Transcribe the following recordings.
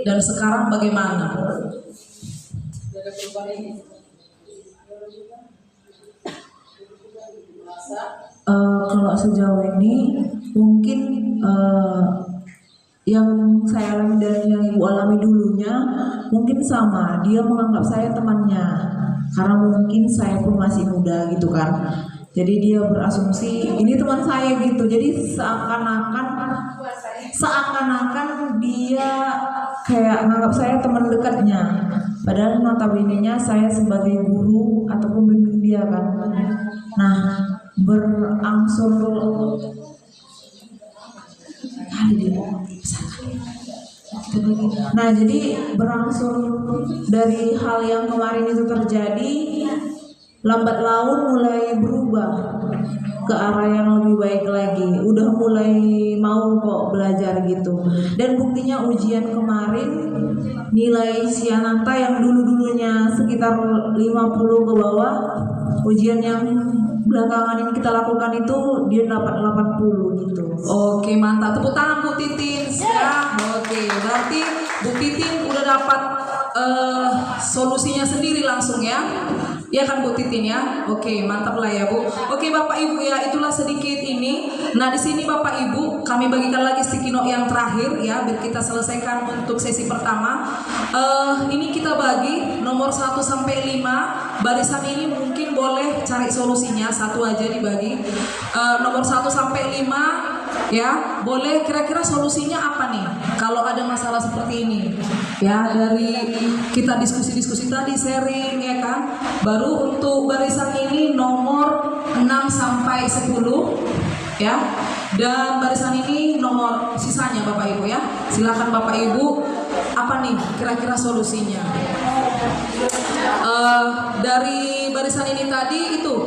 dan sekarang bagaimana? Kalau sejauh ini mungkin yang saya alami dan yang ibu alami dulunya mungkin sama. Dia menganggap saya temannya karena mungkin saya pun masih muda gitu kan. Jadi dia berasumsi ini teman saya gitu. Jadi seakan-akan dia kayak menganggap saya teman dekatnya. Padahal notabene-nya saya sebagai guru atau pembimbing dia kan. Nah, berangsur jadi berangsur dari hal yang kemarin itu terjadi, lambat laun mulai berubah ke arah yang lebih baik lagi. Udah mulai mau kok belajar gitu. Dan buktinya ujian kemarin nilai Siananta yang dulu-dulunya sekitar 50 ke bawah, ujian yang belakangan yang kita lakukan itu dia dapat 80 gitu. Oke, mantap. Tepuk tangan Bu Titin. Ya, oke. Berarti Bu Titin udah dapat solusinya sendiri langsung ya. Ya kan Bu Titin ya. Oke, mantap lah ya Bu. Oke Bapak Ibu ya, itulah sedikit ini. Nah di sini Bapak Ibu kami bagikan lagi sticky note yang terakhir ya, biar kita selesaikan untuk sesi pertama. Ini kita bagi nomor 1 sampai 5. Barisan ini mungkin boleh cari solusinya, satu aja dibagi. Nomor 1 sampai 5 ya, boleh kira-kira solusinya apa nih kalau ada masalah seperti ini ya, dari kita diskusi-diskusi tadi, sharing ya kan. Baru untuk barisan ini nomor 6 sampai 10 ya, dan barisan ini nomor sisanya Bapak Ibu ya. Silakan Bapak Ibu, apa nih kira-kira solusinya? Dari barisan ini tadi itu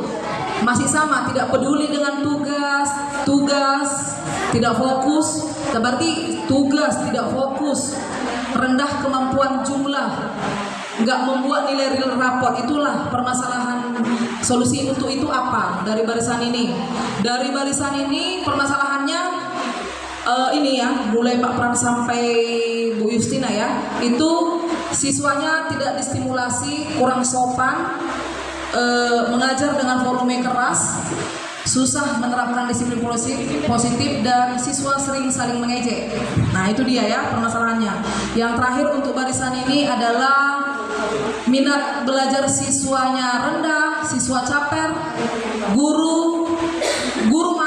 masih sama, tidak peduli dengan tugas, tidak fokus. Berarti tugas tidak fokus, rendah kemampuan jumlah, nggak membuat nilai real raport. Itulah permasalahan. Solusi untuk itu apa dari barisan ini? Dari barisan ini permasalahannya ini ya, mulai Pak Pran sampai Bu Justina ya, itu siswanya tidak distimulasi, kurang sopan, mengajar dengan volume keras, susah menerapkan disiplin positif, dan siswa sering saling mengejek. Nah itu dia ya permasalahannya. Yang terakhir untuk barisan ini adalah minat belajar siswanya rendah, siswa caper, guru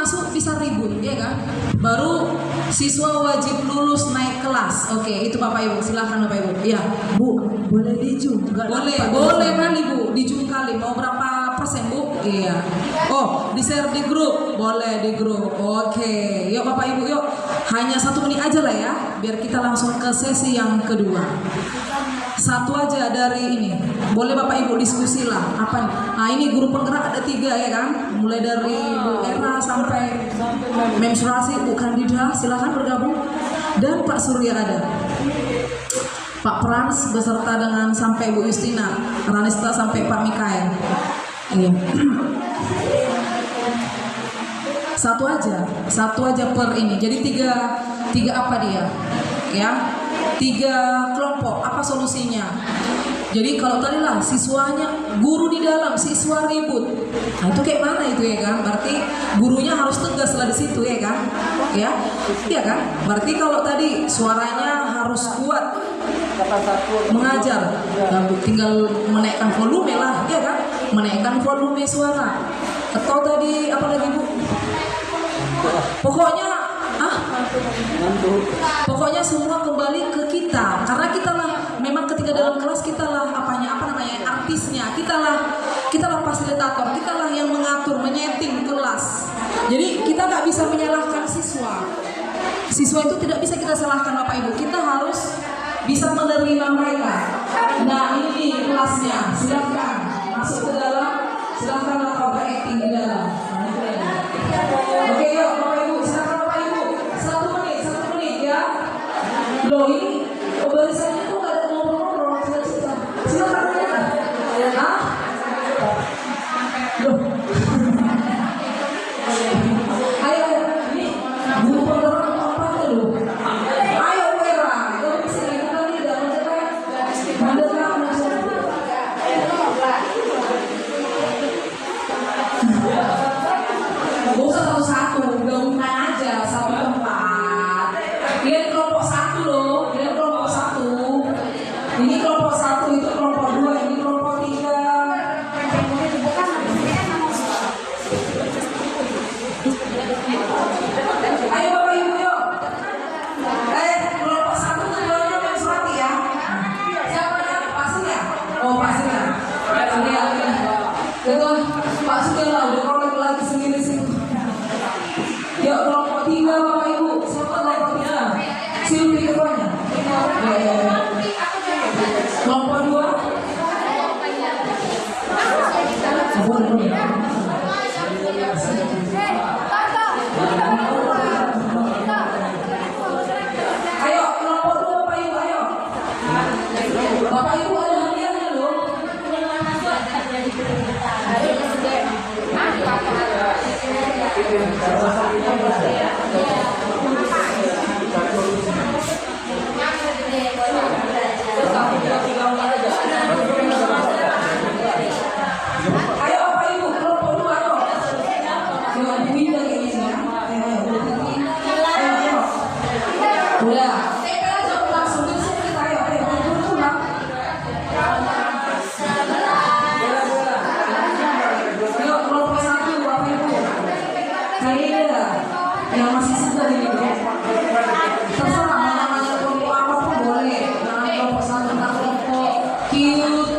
masuk bisa ribut ya kan, baru siswa wajib lulus naik kelas. Oke, itu Bapak Ibu, silahkan Bapak Ibu. Ya Bu, boleh dijum? Boleh kali Bu, dijum kali. Mau berapa persen Bu? Iya. Oh, di share di grup, boleh di grup. Oke, yuk Bapak Ibu yuk. Hanya 1 menit aja lah ya, biar kita langsung ke sesi yang kedua. Satu aja dari ini, boleh Bapak Ibu diskusi lah. Apa nih? Nah ini guru penggerak ada 3 ya kan, mulai dari Bu Era sampai menstruasi, Bu Kandida, silahkan bergabung. Dan Pak Surya ada, Pak Prans beserta dengan sampai Bu Justina, Ranista sampai Pak Mikael. Ini satu aja per ini. Jadi tiga apa dia? Ya, 3 kelompok. Apa solusinya? Jadi kalau tadi lah siswanya, guru di dalam, siswa ribut. Nah itu kayak mana itu ya kan? Berarti gurunya harus tegas lah di situ ya kan? Ya, iya kan? Berarti kalau tadi suaranya harus kuat mengajar, tinggal menaikkan volume lah, ya kan? Menaikkan volume suara. Atau tadi apa lagi Bu? Pokoknya semua kembali ke kita, karena kita lah memang ketika dalam kelas kita lah artisnya, kita lah fasilitator, kita lah yang mengatur, menyeting kelas. Jadi kita nggak bisa menyalahkan siswa itu tidak bisa kita salahkan Bapak Ibu, kita harus bisa menerima mereka. Nah ini kelasnya, silakan masuk ke dalam, silakan lakukan acting di dalam. Oke yuk Bapak Ibu, silakan Bapak Ibu, 1 menit ya. Loh ini barisannya tuh nggak ada ngobrol-ngobrol, silakan ya. Loh. Ayo ini guru penggerak apa tuh? Ayo Vera, kamu bisa lihat Ayo Bapak Ibu, kelompok 2 ayo. Ayo Winda ini ya. Ayo. Udah. Tempel aja langsung di sini kita ayo. Pulang. Ayo kelompok 1 Bapak Ibu. Kayaknya yang masih segar ini ya. Terserah mau namanya kelompok apapun boleh. Jangan kelompok 1 atau kelompok cute.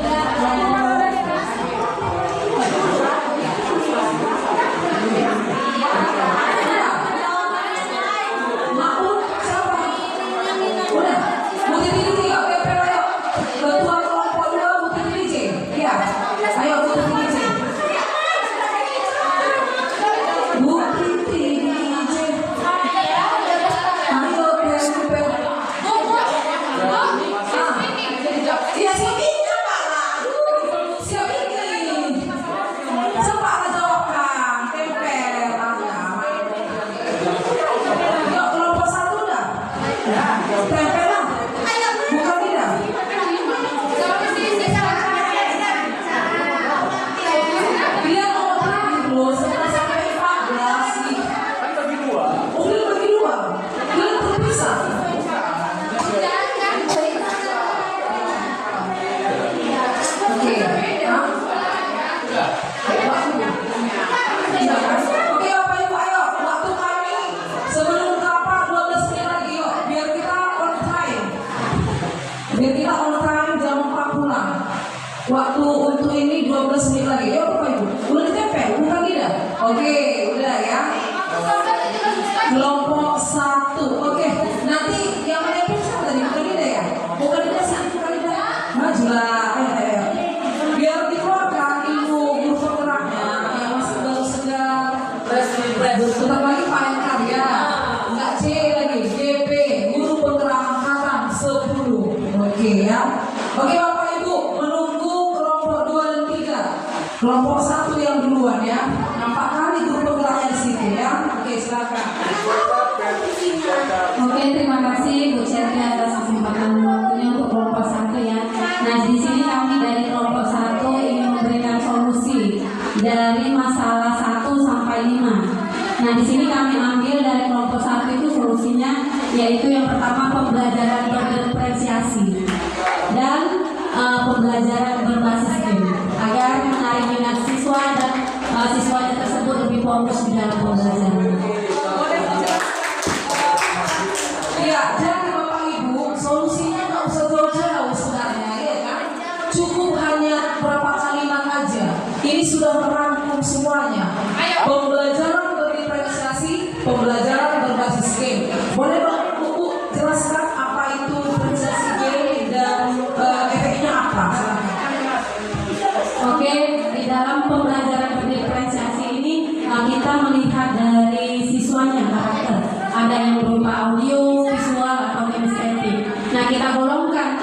Waktu untuk ini 12 menit lagi. Yuk Bapak Ibu. Udah ditempel, bukan tidak? Oke, udah ya. Kelompok 1. Oke, nanti yang menempel siapa tadi? Bukan tidak ya? Bukan tidak sih, bukan tidak. Majulah. Ayo. Biar dikeluarkan ilmu guru penggeraknya yang masih baru segar. Bentar lagi panen karya. Enggak C lagi, GP, guru penggerak angkatan 10. Oke ya. Oke Bapak Ibu, kelompok 1 yang duluan ya. Nampak kali guru penggeraknya di situ ya. Oke, silakan. Oke, terima kasih Bu Certi atas kesempatan waktunya untuk kelompok 1 ya. Nah, di sini kami dari kelompok 1 ingin memberikan solusi dari masalah 1 sampai 5. Nah, di sini kami ambil dari kelompok 1 itu solusinya yaitu yang pertama pembelajaran berdiferensiasi dan pembelajaran berbasis game agar menarik minat siswa dan siswanya tersebut lebih fokus di dalam pembelajaran. Iya, jadi Bapak Ibu, solusinya nggak usah jauh-jauh sebenarnya, ya kan? Cukup hanya berapa kalimat aja. Ini sudah merangkum semuanya. Pembelajaran berdiferensiasi, pembelajaran berbasis game. Boleh Bapak Ibu jelaskan apa itu diferensiasi game dan efeknya apa? Oke, di dalam pembelajaran berdiferensiasi ini kita melihat dari siswanya karakter. Ada yang berupa audio, visual, atau kinestetik. Nah, kita golongkan.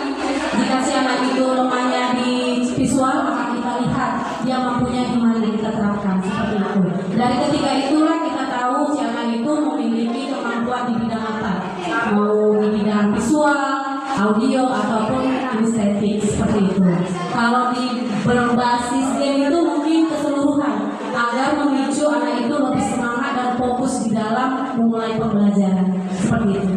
Jika si anak itu lemahnya di visual, maka kita lihat dia mampunya di mana kita terapkan seperti itu. Dari ketiga itulah kita tahu si anak itu memiliki kemampuan di bidang apa, mau di bidang visual, audio, ataupun kinestetik seperti itu. Kalau di berbasis game itu mungkin keseluruhan agar memicu anak itu lebih semangat dan fokus di dalam memulai pembelajaran seperti itu.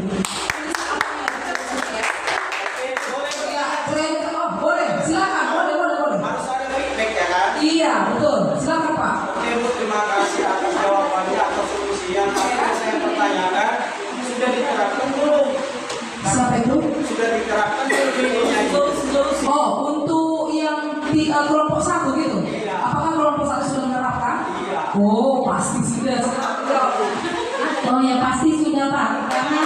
Boleh, silakan, boleh. Harus ada feedback ya kan? Iya, betul. Silakan Pak. Oke Bu, terima kasih atas jawabannya atau solusi yang saya pertanyakan sudah diterapkan belum? Siapa itu? Sudah diterapkan solusinya itu. Oh, untuk yang di kelompok 1 gitu? Iya. Apakah kelompok 1 sudah menerapkan? Iya. Oh, pasti sudah. Oh ya pasti sudah Pak, karena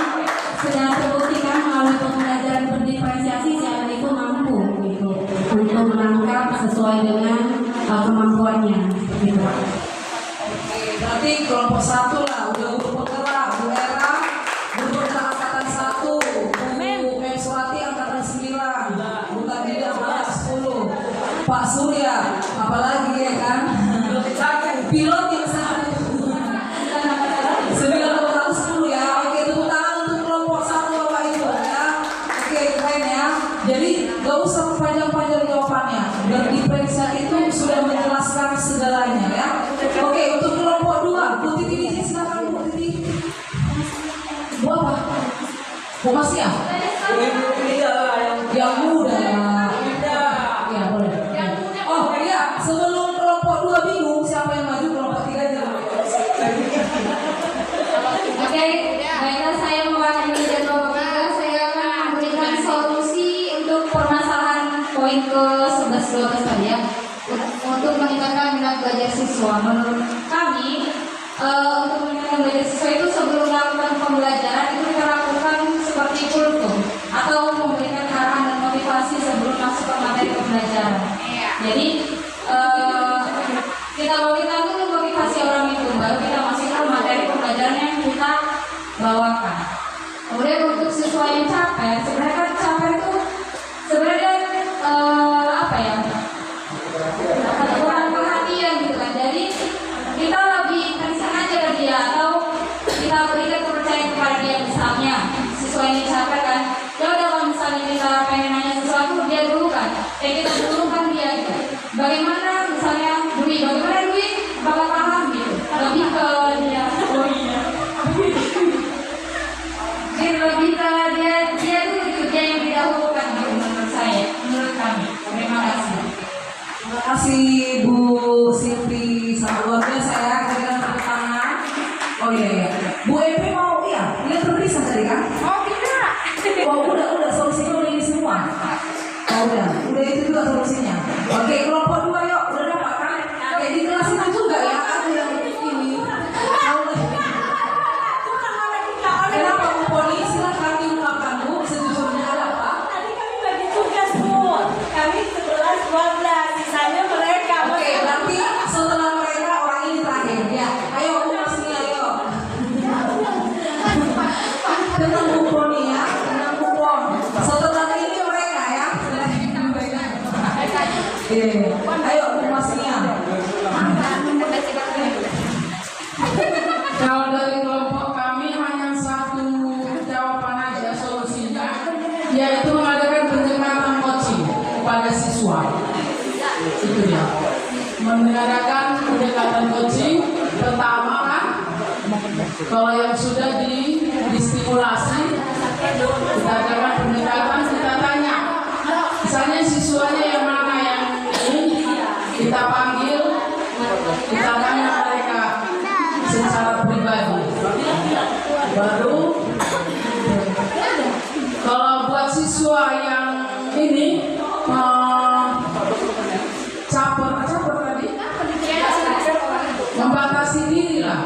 sudah terbuktikan melalui pembelajaran berdiferensiasi si anak itu mampu gitu untuk menangkap sesuai dengan kemampuannya gitu Pak. Oke, berarti kelompok 1 lah, udah guru penggerak, Bu Era, guru penggerak angkatan 1, Bu Memsuati angkatan 9, Bu Kadida angkatan 10, Pak Surya, apalagi ya kan? Pilot yang 1. Jadi gak usah panjang-panjang jawabannya. Dan diperiksa itu sudah menjelaskan segalanya ya. Oke, untuk kelompok 2, Bu Titi ini silakan Bu Titi. Bu apa? Bu Mas ya? Yang muda. Ya boleh. Oh iya, sebelum kelompok 2 bingung siapa yang maju, kelompok 3 aja. Oke, baiklah saya mewakili dari kelompok 3. Saya akan memberikan solusi untuk permasalahan poin ke-11-12 tadi ya. Untuk meningkatkan minat belajar siswa. Menurut kami, untuk meningkatkan belajar siswa itu sebelum melakukan pembelajaran itu kita lakukan seperti kultum atau memberikan arahan dan motivasi sebelum masuk ke materi pembelajaran. Jadi kita bawakan dulu motivasi orang itu, baru kita masukkan materi pembelajaran yang kita bawakan. Kemudian untuk siswa yang caper, sebenarnya kan caper itu sebenarnya apa ya? Kurang perhatian gitu kan. Jadi kita lebih intenskan aja ke dia atau kita berikan kepercayaan kepada dia, misalnya siswa ini caper kan. Ya udah, kalau misalnya kita pengen nanya sesuatu dia dulu kan. Kita dulu kan dia gitu. Bagaimana misalnya Dwi, bakal paham gitu. Lebih ke dia. Oh iya. Jadi lebih ke dia dulu gitu, dia yang didahulukan gitu menurut saya, menurut kami. Terima kasih. Terima kasih Bu Sylvie, sangat luar biasa ya. Kita tepuk tangan. Oh iya. Bu EP mau lihat tulisan tadi kan? Oh tidak. Oh udah solusinya udah ini semua. Oh udah itu juga solusinya. Oke, kelompok 2 yuk, udah dapat kan? Kayak di kelas itu juga ya, ada yang ini. Kenapa Bu Poni? Silahkan diungkapkan Bu, sejujurnya ada apa? Tadi kami bagi tugas Bu, kami 11-12, sisanya mereka. Oke, berarti setelah mereka orang ini terakhir ya. Ayo Bu Masni, ayo. Dengan Bu Poni ya, dengan Bu Pon. Setelah ini mereka ya. Ayo Bu Masni. Kalau dari kelompok kami hanya satu jawaban aja solusinya, yaitu mengadakan pendekatan coaching kepada siswa. Itu dia. Mengadakan pendekatan coaching pertama kan, kalau yang sudah distimulasi, kita adakan pendekatan, kita tanya, misalnya siswanya yang mana yang ini, kita panggil, kita tanya mereka secara pribadi. Baru kalau buat siswa yang ini caper tadi, membatasi diri lah,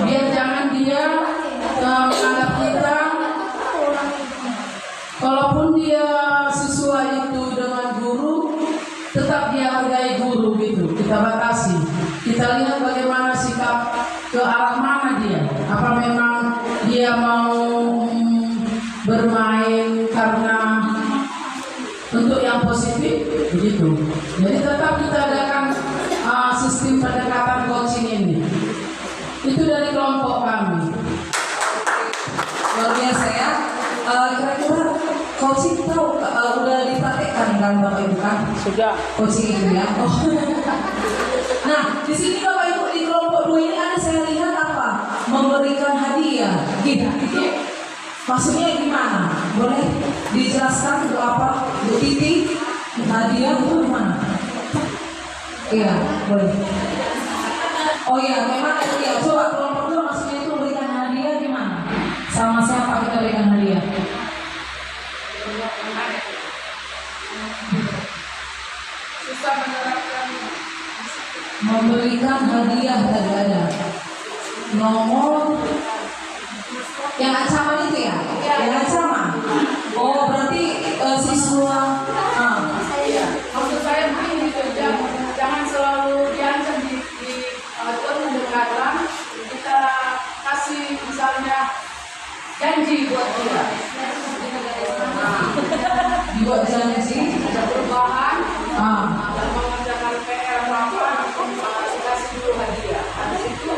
biar jangan dia menganggap kita, walaupun dia siswa itu dengan guru, tetap dia hargai guru gitu. Kita batasi, kita lihat bagaimana sikap, ke arah mana dia, apa memang dia mau bermain karena untuk yang positif begitu. Jadi tetap kita adakan sistem pendekatan coaching ini. Itu dari kelompok kami. Luar biasa ya. Kira-kira coaching tahu udah dipraktekkan kan Bapak Ibu kan? Sudah. Coaching itu ya. Oh. Nah, di sini Bapak Ibu di kelompok 2 ini ada saya lihat apa? Memberikan hadiah. Gitu. Maksudnya gimana? Boleh dijelaskan itu apa? Bu Titi, hadiah itu gimana? Iya, boleh. Oh iya, memang itu ya. Coba kelompok 2 maksudnya itu memberikan hadiah gimana? Sama siapa kita berikan hadiah? Memberikan hadiah tadi ada nomor yang ancaman itu ya? Yang ancaman. Oh berarti siswa. Maksud saya begini gitu, jangan selalu diancam di pendekatan, kita kasih misalnya janji buat dia. Dibuat janji. Ada perubahan, atau mengerjakan PR apa, kasih dulu hadiah. Habis itu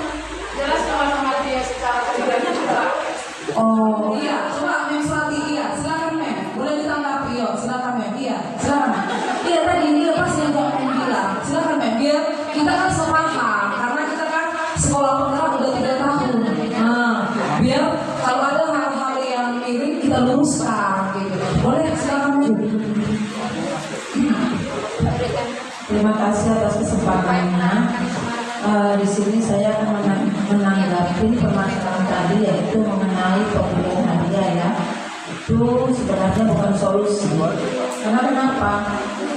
jelas sama dia secara pribadi juga. Oh iya, coba Mem Slati, iya silakan Mem, boleh ditanggapi yuk, silakan Mem. kita kan sepaham karena kita kan sekolah penggerak udah 3 tahun. Nah, biar kalau ada hal-hal yang miring kita luruskan gitu. Boleh silakan Bu. Terima kasih atas kesempatannya. Di sini saya akan menanggapi permasalahan tadi, yaitu mengenai pemberian hadiah ya. Itu sebenarnya bukan solusi. Karena kenapa?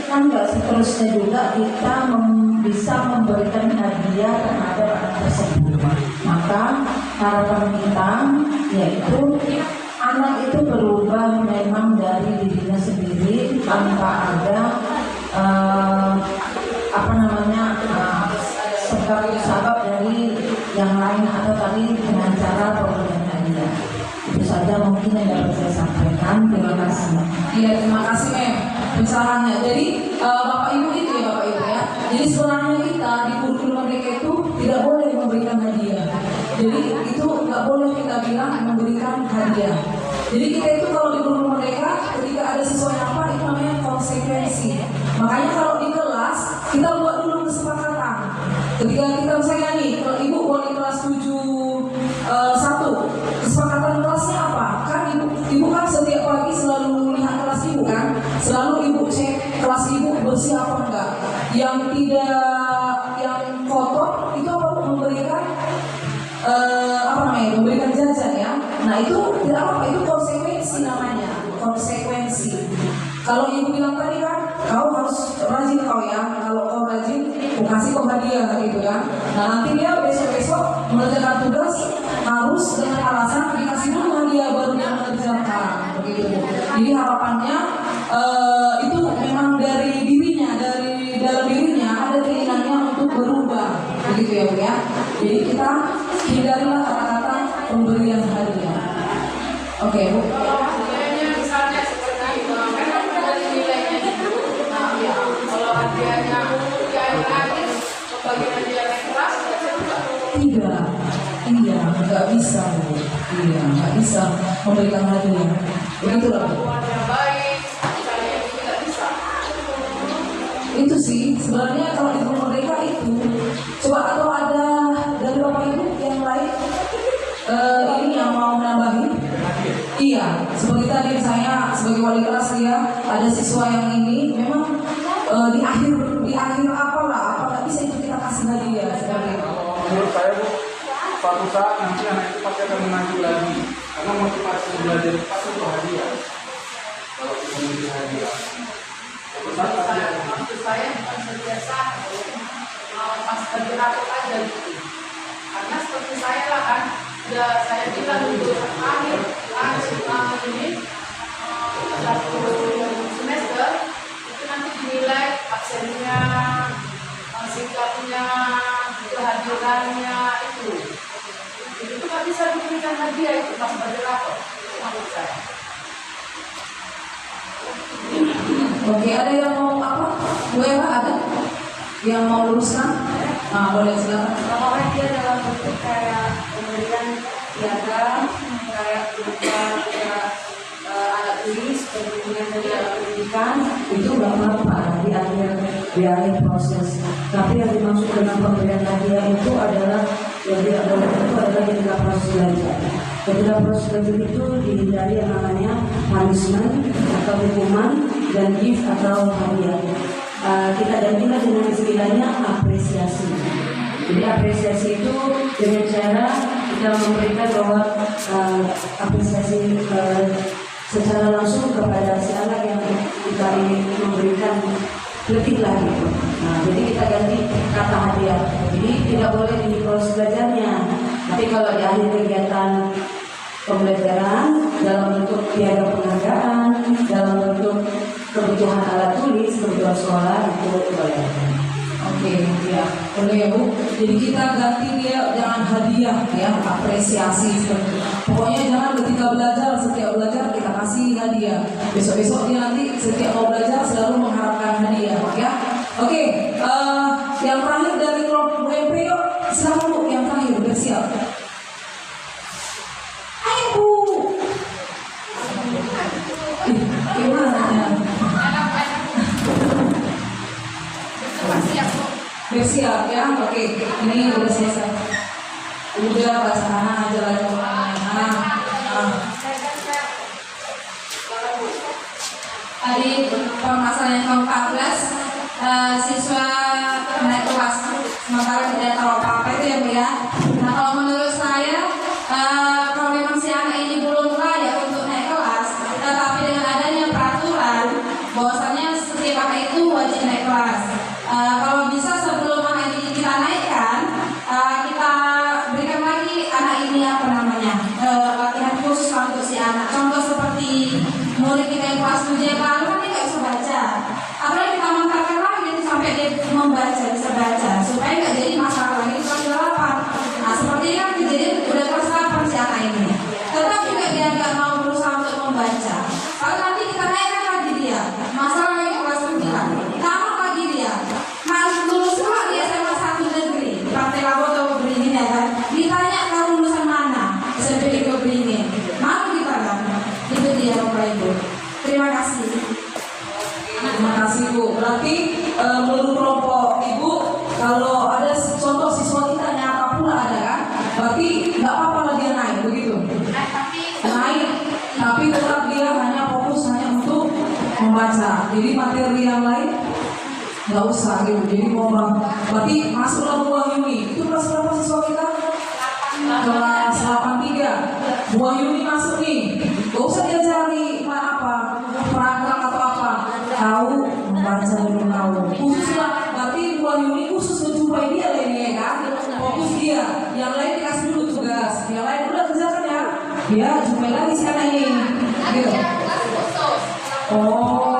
Kan nggak seterusnya juga kita bisa memberikan hadiah terhadap anak tersebut. Maka harapan kita yaitu anak itu berubah memang dari dirinya sendiri tanpa ada sebab dari yang lain atau tadi dengan cara pemberian hadiah. Itu saja mungkin yang dapat saya sampaikan. Terima kasih. Iya, terima kasih Mem pencerahannya. Jadi Bapak Ibu itu ya Bapak Ibu ya. Jadi sebenarnya kita di kurikulum merdeka itu tidak boleh memberikan hadiah. Jadi itu nggak boleh kita bilang memberikan hadiah. Jadi kita itu kalau di kurikulum merdeka ketika ada sesuatu apa itu namanya konsekuensi. Makanya kalau di kelas kita buat dulu kesepakatan. Ketika kita misalnya nih, kalau Ibu boleh kelas 7 kesepakatan kelasnya apa? Kan ibu kan setiap pagi selalu melihat kelas Ibu kan, selalu Ibu cek kelas Ibu bersih apa enggak. Yang kotor itu apa? Memberikan jajan ya. Nah itu tidak apa, itu konsekuensi namanya, konsekuensi. Kalau Ibu bilang tadi kan, kau harus rajin kau ya. Kalau kau rajin, aku kasih kau hadiah gitu kan. Nah nanti dia besok-besok mengerjakan tugas harus dengan alasan dikasih dulu hadiah baru dia mengerjakan begitu. Jadi harapannya itu memang dari dirinya, dari dalam dirinya ada keinginannya untuk berubah begitu ya Bu ya. Jadi kita hindarilah kata-kata pemberian hadiah. Oke Bu. Misalnya seperti memang dari nilainya itu, kalau hadiahnya gratis, bagian hadiah naik kelas, Iya, nggak bisa Bu. Iya, nggak bisa memberikan hadiah. Begitulah Bu. yang baik, misalnya itu tidak bisa. Itu sih sebenarnya kalau di Kurikulum Merdeka itu coba atau ada dari Bapak Ibu yang lain ini yang mau menambahin. Iya, seperti tadi saya sebagai wali kelas ya, ada siswa yang ini memang di akhir apa nggak bisa itu kita kasih hadiah seperti itu. Menurut saya Bu, suatu saat nanti anak itu pasti akan mengaji lagi karena motivasi belajar itu pasti untuk hadiah. Kalau kita memberi hadiah, Maksud saya bukan terbiasa pas bagi rapot aja gitu. Karena seperti saya lah kan, sudah saya bilang untuk akhir ini 1 semester itu nanti dinilai absennya, sikapnya, kehadirannya itu nggak bisa diberikan hadiah itu pas bagi rapot menurut saya. Oke, ada yang mau apa? Bu Eva ada yang mau luruskan? Nah, boleh silakan. Kalau hadiah dalam bentuk kayak pemberian piagam, kayak berupa alat tulis, pemberian dari alat pendidikan, Itu nggak apa-apa di akhir proses. Tapi yang dimaksud dengan pemberian hadiah itu adalah yang tidak boleh itu adalah ketika proses belajar. Ketika proses belajar itu dihindari yang namanya punishment atau hukuman dan gift atau hadiah. Kita gantilah dengan istilahnya apresiasi. Jadi apresiasi itu dengan cara kita memberikan bahwa apresiasi secara langsung kepada si anak yang kita ingin memberikan lebih lagi. Nah, jadi kita ganti kata hadiah. Jadi tidak boleh di proses belajarnya. Tapi kalau di akhir kegiatan pembelajaran dalam bentuk piagam penghargaan, dalam bentuk kebutuhan alat tulis, kebutuhan sekolah itu boleh. Oke, ya, boleh ya Bu. Jadi kita ganti dia jangan hadiah ya, apresiasi seperti itu. Pokoknya jangan ketika belajar, setiap belajar kita kasih hadiah. Besok-besok dia nanti setiap mau belajar selalu mengharapkan hadiah, ya. Oke, yang terakhir dari kelompok MP yuk, silakan Bu, yang terakhir bersiap. Ayo Bu. Gimana ya? Hampir siap ya. Oke, ini udah selesai. Udah bahasa anak aja lagi. Tadi permasalahan yang ke-14, siswa naik kelas sementara tidak tahu apa-apa itu ya Bu ya. Nah kalau menurut saya, kalau memang si anak ini belum layak untuk naik kelas, tetapi dengan adanya peraturan bahwasanya setiap anak itu wajib naik kelas. Kalau bisa sebelum anak ini kita naikkan, kita berikan lagi anak ini apa namanya, latihan khusus untuk si anak. Contoh seperti murid kita yang kelas 7 yang lalu kan dia nggak bisa baca, apalagi kita mengantarkan lagi sampai dia membaca, bisa baca, supaya nggak jadi masalah lagi di kelas 8. Nah seperti ini kan kejadian udah kelas 8 si anak ini, tetap juga dia nggak mau berusaha untuk membaca. Kalau nanti kita naikkan lagi dia, masalah lagi kelas 9, tamat lagi dia, masuk lulus semua di SMA 1 negeri, Partai Labo atau Beringin ya kan, ditanya kamu lulusan mana, SMP di Beringin, malu kita kan. Itu dia Bapak Ibu. Terima kasih. Terima kasih Bu. Berarti menurut kelompok Ibu, kalau ada contoh siswa kita nyata pula ada kan? Berarti nggak apa-apa dia naik begitu? Naik, tapi tetap dia hanya fokus hanya untuk membaca. Jadi materi yang lain nggak usah gitu. Jadi mau berarti masuklah Bu Wahyuni. Itu kelas berapa siswa kita? Kelas 83. Bu Wahyuni masuk nih. Gak usah diajari apa perangkat atau apa, tahu membaca belum tahu. Khususlah berarti Bu Wahyuni khusus menjumpai dia lah ini ya kan. Fokus dia. Yang lain dikasih dulu tugas. Yang lain udah kerjakan ya. Ya jumpai lagi si anak ini. Gitu. Oh.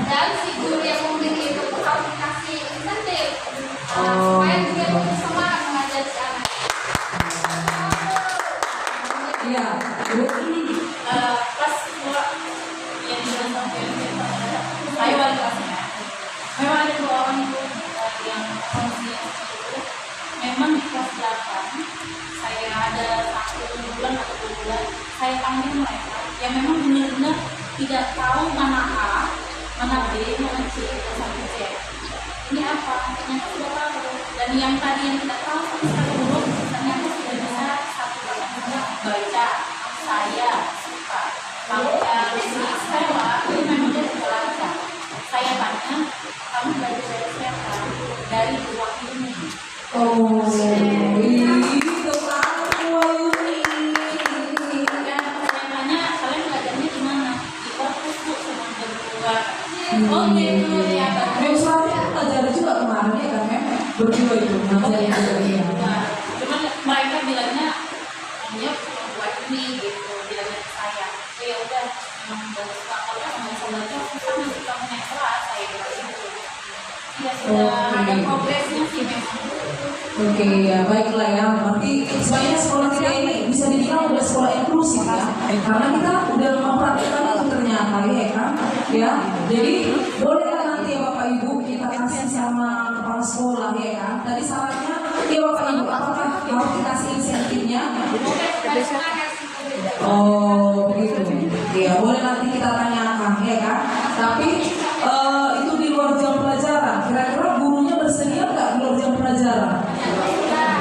Dan si guru yang memberi itu harus dikasih insentif supaya dia lebih semangat mengajar si anak. Iya. Kelas 2 yang dibilang saya wali kelasnya. Memang ada 2 orang itu yang kondisinya itu. Memang di kelas 8 saya ada 1 bulan atau 2 bulan saya panggil mereka yang memang benar-benar tidak tahu mana A, mana B, mana C, sampai Z. Ini apa? Ternyata sudah tahu. Dan yang tadi yang tidak tahu sampai sekarang belum, ternyata sudah bisa satu kata baca. Saya suka baca istilah ini memang dia tidak lancar. Saya tanya, kamu belajar dari siapa? Dari Bu Wahyuni. Oh, itu kan Bu Wahyuni. Dan pertanyaannya, kalian belajarnya di mana? Di korpus Bu, sama berdua. Oh gitu ya. Mem Suami belajar juga kemarin ya kan Mem? Berdua itu ngajarin juga. Nah, cuman mereka bilangnya hanya Bu Wahyuni gitu, bilangnya ke saya. Oh ya udah, memang bagus banget kalau kamu bisa belajar, susah nanti kamu naik kelas, saya bilang gitu. Ya sudah ada progresnya sih memang. Oke ya baiklah ya. Berarti sebenarnya sekolah kita ini bisa dibilang udah sekolah inklusif ya. Karena kita udah mempraktikkan itu ternyata ya kan. Ya. Jadi boleh kan nanti ya Bapak Ibu kita kasih sama kepala sekolah ya kan. Tadi sarannya ya Bapak Ibu apakah harus dikasih insentifnya? Oh begitu. Ya boleh nanti kita tanyakan ya kan. Tapi itu di luar jam pelajaran. Kira-kira gurunya bersedia nggak di luar jam pelajaran?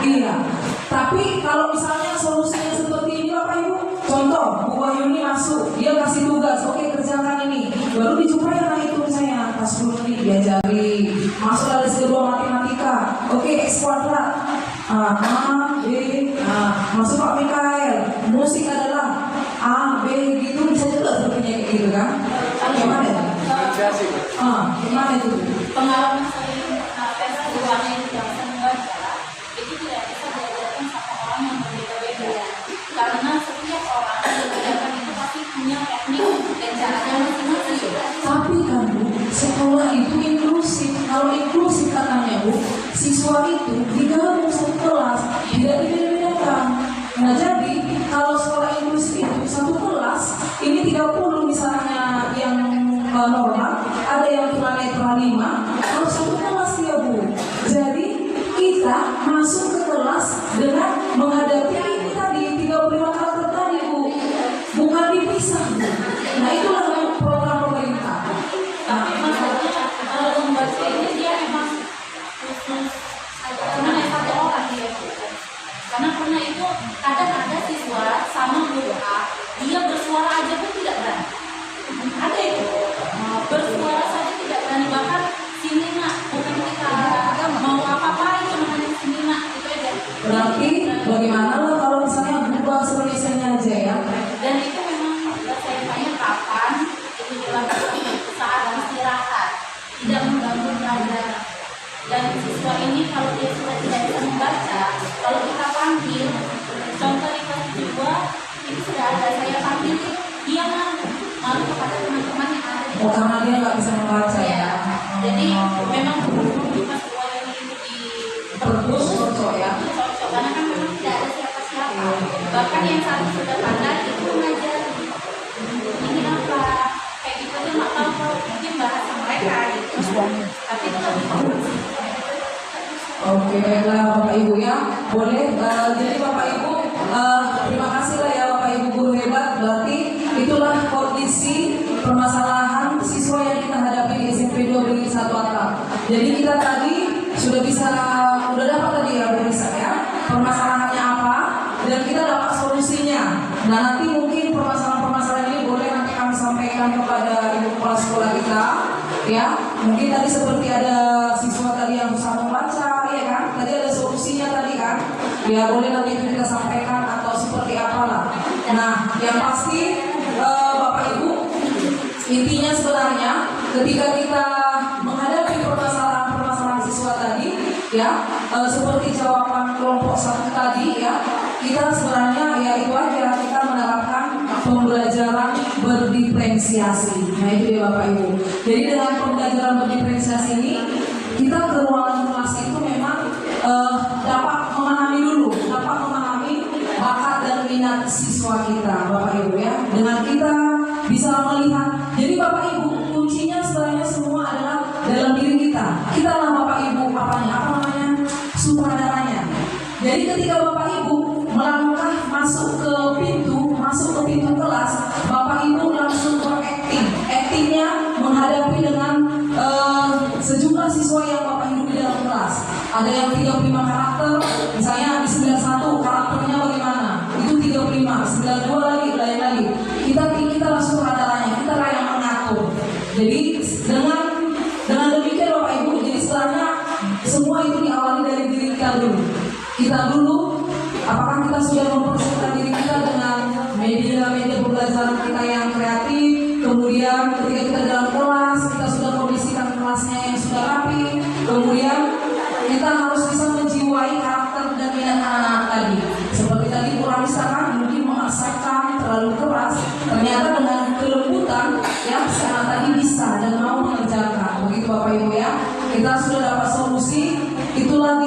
Iya. Tapi kalau misalnya solusinya seperti ini Bapak Ibu, contoh Bu Wahyuni masuk, dia kasih tugas, oke kerjakan ini, baru dijumpai anak itu misalnya pas 10 menit diajari, masuk alis kedua matematika, oke X kuadrat, A, B, masuk Pak Mikael, musik adalah A, B, gitu bisa juga sepertinya kayak gitu kan? Gimana ya? Gimana itu? Pengalaman saya tes uangnya di jam membaca itu tidak bisa diajarkan satu orang yang berbeda-beda karena setiap orang yang diajarkan itu pasti punya teknik dan caranya masing-masing. Tapi kan Bu, sekolah itu inklusif. Kalau inklusif katanya Bu, siswa itu digabung satu kelas, tidak dibeda-bedakan. Nah jadi kalau sekolah inklusif itu satu kelas, ini 30 misalnya yang normal, ada yang tunanetra 5, kalau satu kelas ya Bu. Jadi kita masuk ke kelas dengan menghadapi ini tadi 35 karakter tadi Bu, bukan dipisah Bu. Nah itulah program pemerintah. Tapi masalahnya kalau membaca ini dia memang khusus Dan siswa ini kalau dia sudah tidak bisa membaca, kalau kita panggil, contoh di kelas 2 ini sudah ada saya panggil, dia malu kepada teman-teman yang ada di Oh, karena dia nggak bisa membaca ya. ya. Jadi memang guru di kelas 2 ini itu di Perpus, cocok ya. cocok karena kan memang tidak ada siapa-siapa. Bahkan yang satu sudah pandai itu mengajari ini apa kayak gitu aja nggak tahu kalau mungkin bahasa mereka gitu. Tapi itu lebih Oke, baiklah Bapak Ibu ya. Boleh, jadi Bapak Ibu, terima kasih lah ya Bapak Ibu guru hebat. Berarti itulah kondisi permasalahan siswa yang kita hadapi di SMP 2 Beringin 1 Atap. Jadi kita tadi udah dapat tadi ya pemirsa ya, permasalahannya apa, dan kita dapat solusinya. Nah nanti mungkin permasalahan-permasalahan ini boleh nanti kami sampaikan kepada ibu kepala sekolah kita. Ya, mungkin tadi seperti ada siswa tadi yang susah membaca, ya kan? Tadi ada solusinya tadi kan? Ya boleh nanti itu kita sampaikan atau seperti apalah. Nah, yang pasti Bapak Ibu, intinya sebenarnya ketika kita menghadapi permasalahan siswa tadi, ya seperti jawaban kelompok 1 tadi, ya kita sebenarnya ya itu aja, kita menerapkan pembelajaran berdiferensiasi. Nah itu dia Bapak Ibu. Jadi dengan pembelajaran berdiferensiasi ini kita ke ruangan kelas itu memang dapat memahami bakat dan minat siswa kita Bapak Ibu ya. Dengan kita bisa melihat. Jadi Bapak Ibu kuncinya sebenarnya semua adalah dalam diri kita. Kita lah Bapak Ibu apa namanya sutradaranya. Jadi ketika Bapak Ibu melangkah masuk ke pintu kelas, Bapak Ibu langsung berakting. Aktingnya menghadapi dengan sejumlah siswa yang Bapak Ibu di dalam kelas. Ada yang 35 karakter, misalnya di 91 karakternya bagaimana? Itu 35, 92 lagi, lain lagi. Kita langsung sutradaranya, kita lah yang mengatur. Jadi dengan demikian Bapak Ibu, jadi sebenarnya semua itu diawali dari diri kita dulu. Kita dulu, apakah kita sudah mempersiapkan diri kita dengan media pembelajaran kita yang kreatif. Kemudian ketika kita dalam kelas, kita sudah kondisikan kelasnya yang sudah rapi. Kemudian kita harus bisa menjiwai karakter dan minat anak-anak tadi. Seperti tadi Bu Ramisa kan mungkin memaksakan terlalu keras, ternyata dengan kelembutan ya si anak tadi bisa dan mau mengerjakan. Begitu Bapak Ibu ya, kita sudah dapat solusi. Itulah